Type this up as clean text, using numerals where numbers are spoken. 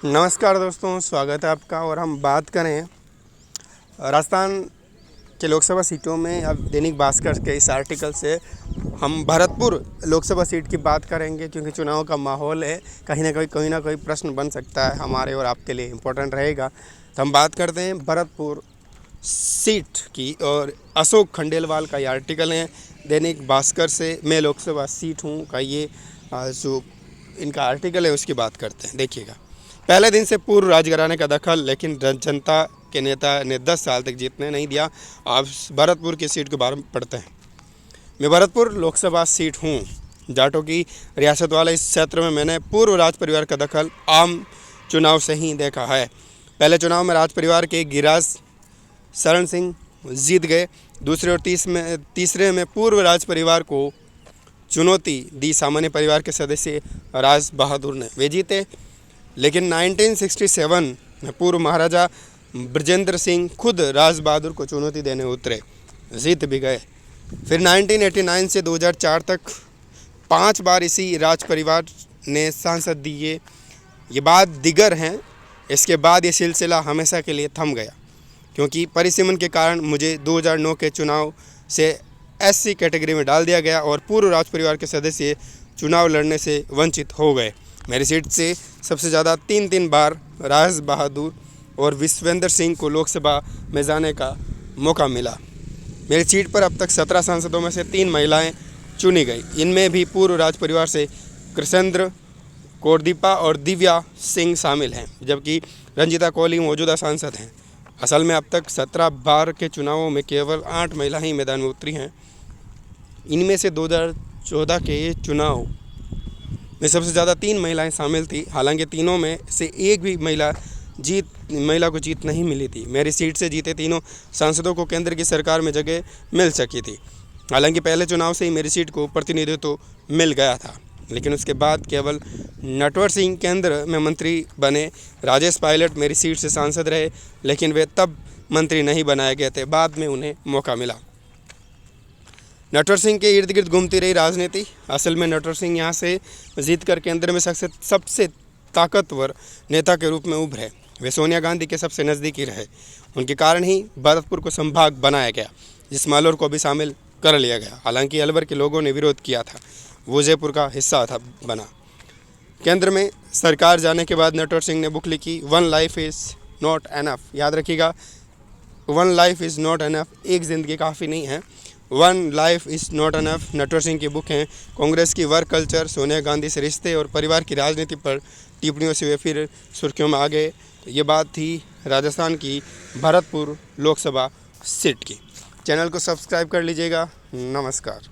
नमस्कार दोस्तों, स्वागत है आपका। और हम बात करें राजस्थान के लोकसभा सीटों में। अब दैनिक भास्कर के इस आर्टिकल से हम भरतपुर लोकसभा सीट की बात करेंगे, क्योंकि चुनाव का माहौल है। कहीं ना कोई प्रश्न बन सकता है, हमारे और आपके लिए इम्पोर्टेंट रहेगा। तो हम बात करते हैं भरतपुर सीट की, और अशोक खंडेलवाल का ये आर्टिकल है दैनिक भास्कर से। मैं लोकसभा सीट हूँ का ये जो इनका आर्टिकल है उसकी बात करते हैं। देखिएगा, पहले दिन से पूर्व राजघराने का दखल, लेकिन जनता के नेता ने 10 साल तक जीतने नहीं दिया। आप भरतपुर की सीट के बारे में पढ़ते हैं। मैं भरतपुर लोकसभा सीट हूँ। जाटों की रियासत वाले इस क्षेत्र में मैंने पूर्व राज परिवार का दखल आम चुनाव से ही देखा है। पहले चुनाव में राज परिवार के गिरिराज शरण सिंह जीत गए। दूसरे और तीसरे में पूर्व राज परिवार को चुनौती दी सामान्य परिवार के सदस्य राज बहादुर ने, वे जीते। लेकिन 1967 में पूर्व महाराजा ब्रजेंद्र सिंह खुद राज बहादुर को चुनौती देने उतरे, जीत भी गए। फिर 1989 से 2004 तक 5 बार इसी राज परिवार ने सांसद दिए। ये बात दिगर हैं। इसके बाद ये सिलसिला हमेशा के लिए थम गया, क्योंकि परिसीमन के कारण मुझे 2009 के चुनाव से SC कैटेगरी में डाल दिया गया और पूर्व राज परिवार के सदस्य चुनाव लड़ने से वंचित हो गए। मेरी सीट से सबसे ज़्यादा 3 बार राज बहादुर और विश्वेंद्र सिंह को लोकसभा में जाने का मौका मिला। मेरी सीट पर अब तक 17 सांसदों में से 3 महिलाएं चुनी गई। इनमें भी पूर्व राज परिवार से कृष्णेंद्र कौरदीपा और दिव्या सिंह शामिल हैं, जबकि रंजीता कोहली मौजूदा सांसद हैं। असल में अब तक 17 बार के चुनावों में केवल 8 महिलाएं ही मैदान में उतरी हैं। इनमें से 2014 के चुनाव में सबसे ज़्यादा 3 महिलाएं शामिल थी। हालांकि तीनों में से एक भी महिला को जीत नहीं मिली थी। मेरी सीट से जीते तीनों सांसदों को केंद्र की सरकार में जगह मिल सकी थी। हालांकि पहले चुनाव से ही मेरी सीट को प्रतिनिधित्व मिल गया था, लेकिन उसके बाद केवल नटवर सिंह केंद्र में मंत्री बने। राजेश पायलट मेरी सीट से सांसद रहे, लेकिन वे तब मंत्री नहीं बनाए गए थे। बाद में उन्हें मौका मिला। नटवर सिंह के इर्द गिर्द घूमती रही राजनीति। असल में नटवर सिंह यहाँ से जीतकर केंद्र में सबसे ताकतवर नेता के रूप में उभरे। वे सोनिया गांधी के सबसे नज़दीकी रहे। उनके कारण ही भरतपुर को संभाग बनाया गया, जिसमें अलवर को भी शामिल कर लिया गया। हालांकि अलवर के लोगों ने विरोध किया था, वो जयपुर का हिस्सा था बना। केंद्र में सरकार जाने के बाद नटवर सिंह ने बुक लिखी, 1 लाइफ इज़ नॉट एनफ। याद रखिएगा, 1 लाइफ इज़ नॉट एनफ, एक ज़िंदगी काफ़ी नहीं है। 1 life is not enough Natwar Singh की बुक है। कांग्रेस की वर्क कल्चर, सोनिया गांधी से रिश्ते और परिवार की राजनीति पर टिप्पणियों से वे फिर सुर्खियों में आ गए। ये बात थी राजस्थान की भरतपुर लोकसभा सीट की। चैनल को सब्सक्राइब कर लीजिएगा। नमस्कार।